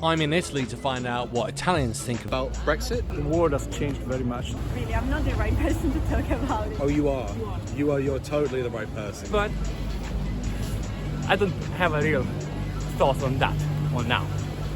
I'm in Italy to find out what Italians think about Brexit. The world has changed very much. Really, I'm not the right person to talk about it. Oh, you are? You're totally the right person. But I don't have a real thought on that one now.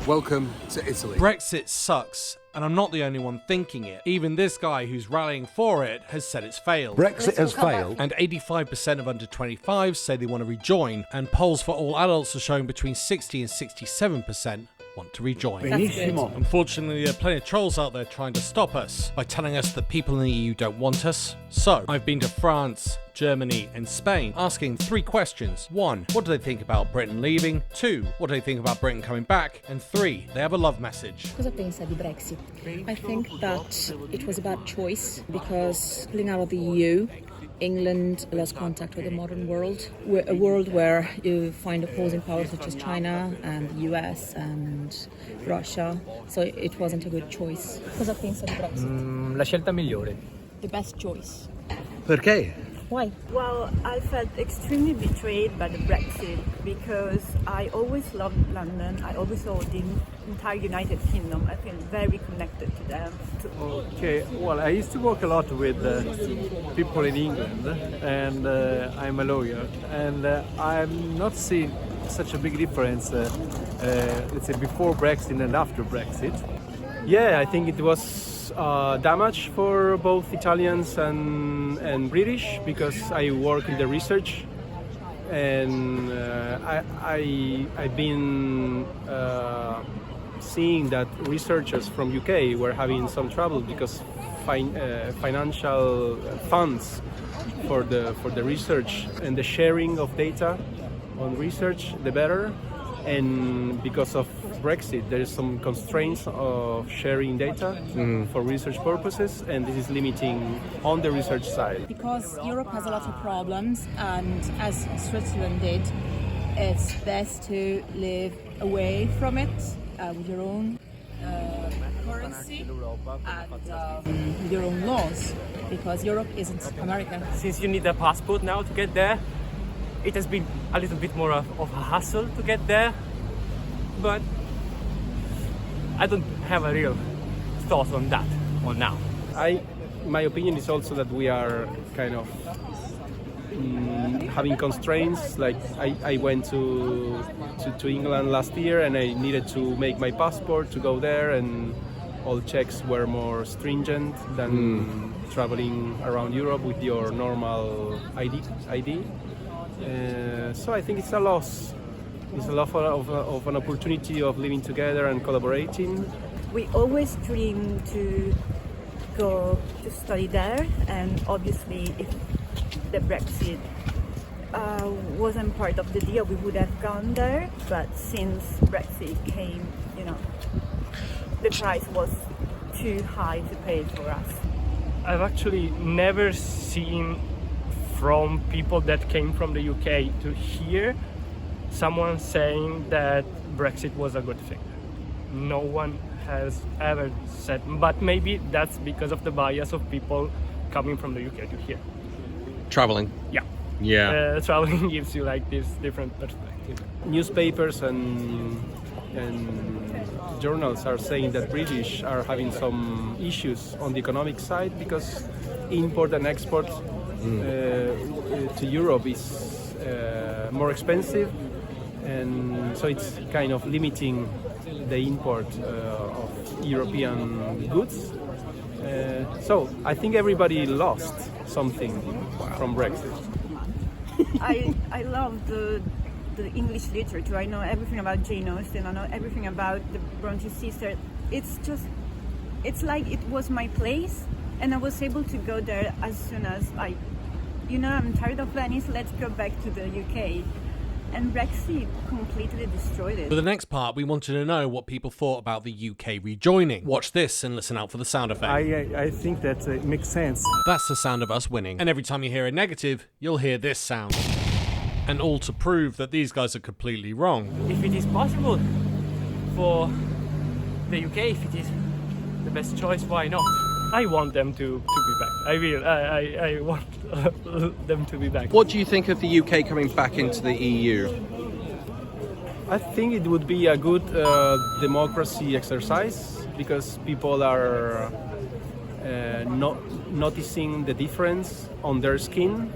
Welcome to Italy. Brexit sucks, and I'm not the only one thinking it. Even this guy who's rallying for it has said it's failed. Brexit has failed. And 85% of under 25s say they want to rejoin, and polls for all adults are showing between 60 and 67% want to rejoin. Benissimo. Unfortunately, there are plenty of trolls out there trying to stop us by telling us that people in the EU don't want us. So, I've been to France, Germany and Spain asking 3 questions. 1, what do they think about Britain leaving? 2, what do they think about Britain coming back? And 3, they have a love message. Cosa pensa di Brexit? I think that it was a bad choice because pulling out of the EU, England lost contact with the modern world, a world where you find opposing powers such as China and the US and Russia, so it wasn't a good choice. Cosa pensa di Brexit? La scelta migliore. The best choice. Perché? Why? Well, I felt extremely betrayed by the Brexit because I always loved London. I always saw the entire United Kingdom. I feel very connected to them. Okay, well, I used to work a lot with people in England, and I'm a lawyer, and I'm not seeing such a big difference, let's say, before Brexit and after Brexit. Yeah, I think it was damage for both Italians and British because I work in the research, and I've been seeing that researchers from UK were having some trouble because financial funds for the research and the sharing of data on research, the better. And because of Brexit, there is some constraints of sharing data for research purposes, and this is limiting on the research side. Because Europe has a lot of problems, and as Switzerland did, it's best to live away from it with your own currency and with your own laws, because Europe isn't America. Since you need a passport now to get there, it has been a little bit more of a hassle to get there, but I don't have a real thought on that one now. My opinion is also that we are kind of having constraints. Like I went to England last year and I needed to make my passport to go there, and all checks were more stringent than traveling around Europe with your normal ID. So I think it's a loss. It's a loss of an opportunity of living together and collaborating. We always dreamed to go to study there, and obviously if the Brexit wasn't part of the deal, we would have gone there. But since Brexit came, the price was too high to pay for us. I've actually never seen from people that came from the UK to here someone saying that Brexit was a good thing. No one has ever said, but maybe that's because of the bias of people coming from the UK to here. Traveling. Yeah. Traveling gives you like this different perspective. Newspapers and journals are saying that British are having some issues on the economic side because import and export to Europe is more expensive, and so it's kind of limiting the import of European goods. So I think everybody lost something from Brexit. I love the English literature. I know everything about Jane Austen. I know everything about the Bronte sisters. It's like it was my place, and I was able to go there as soon as I'm tired of Venice, let's go back to the UK. And Brexit completely destroyed it. For the next part, we wanted to know what people thought about the UK rejoining. Watch this and listen out for the sound effect. I think that it makes sense. That's the sound of us winning. And every time you hear a negative, you'll hear this sound. And all to prove that these guys are completely wrong. If it is possible for the UK, if it is the best choice, why not? I want them to be back. I want them to be back. What do you think of the UK coming back into the EU? I think it would be a good democracy exercise because people are not noticing the difference on their skin,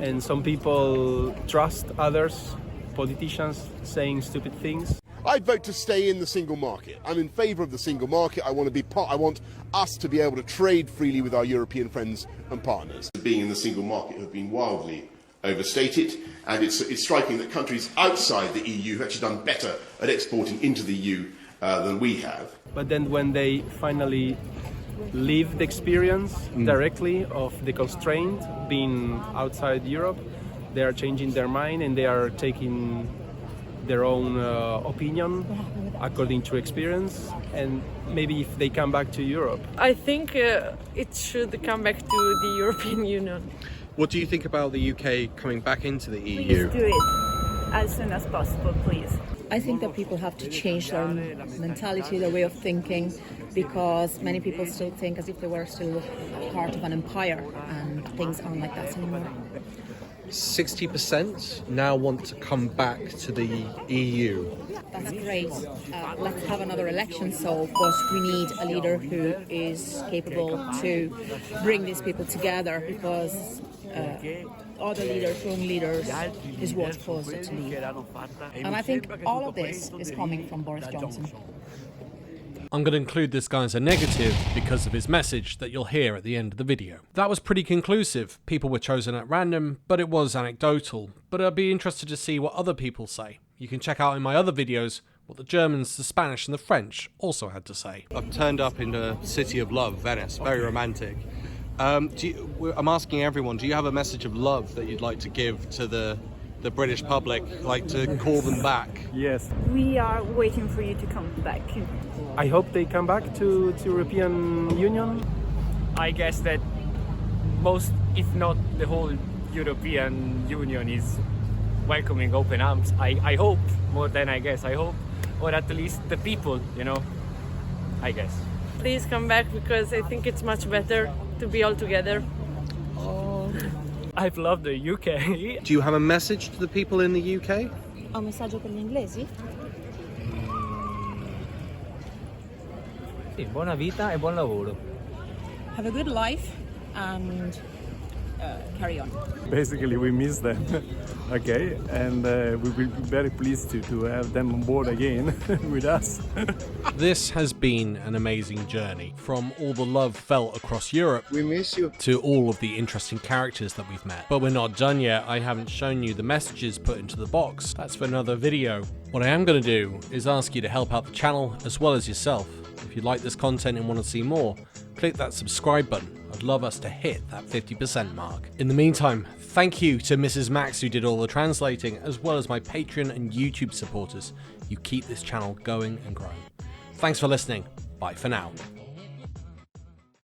and some people trust others, politicians saying stupid things. I'd vote to stay in the single market. I'm in favour of the single market. I want to be part. I want us to be able to trade freely with our European friends and partners. Being in the single market have been wildly overstated, and it's striking that countries outside the EU have actually done better at exporting into the EU than we have. But then when they finally live the experience directly of the constraint being outside Europe, they are changing their mind and they are taking their own opinion according to experience, and maybe if they come back to Europe. I think it should come back to the European Union. What do you think about the UK coming back into the Please EU? do it as soon as possible, please. I think that people have to change their mentality, their way of thinking, because many people still think as if they were still part of an empire, and things aren't like that anymore. 60% now want to come back to the EU. That's great. Let's have another election. So, of course, we need a leader who is capable to bring these people together, because other leaders, wrong leaders, is what caused it to leave. And I think all of this is coming from Boris Johnson. I'm going to include this guy as a negative because of his message that you'll hear at the end of the video. That was pretty conclusive. People were chosen at random, but it was anecdotal. But I'd be interested to see what other people say. You can check out in my other videos what the Germans, the Spanish and the French also had to say. I've turned up in the city of love, Venice, very romantic. I'm asking everyone, do you have a message of love that you'd like to give to the British public, like to call them back? Yes. We are waiting for you to come back. I hope they come back to European Union. I guess that most, if not the whole European Union is welcoming open arms. I hope, more than I guess, I hope, or at least the people, you know, I guess. Please come back, because I think it's much better to be all together. I've loved the UK. Do you have a message to the people in the UK? Un messaggio per gli inglesi? Sì, buona vita e buon lavoro. Have a good life and carry on. Basically, we miss them, okay, and we will be very pleased to have them on board again with us. This has been an amazing journey, from all the love felt across Europe We miss you. to all of the interesting characters that we've met. But we're not done yet. I haven't shown you the messages put into the box. That's for another video. What I am going to do is ask you to help out the channel as well as yourself. If you like this content and want to see more, click that subscribe button. I'd love us to hit that 50% mark. In the meantime, thank you to Mrs. Max who did all the translating, as well as my Patreon and YouTube supporters. You keep this channel going and growing. Thanks for listening. Bye for now.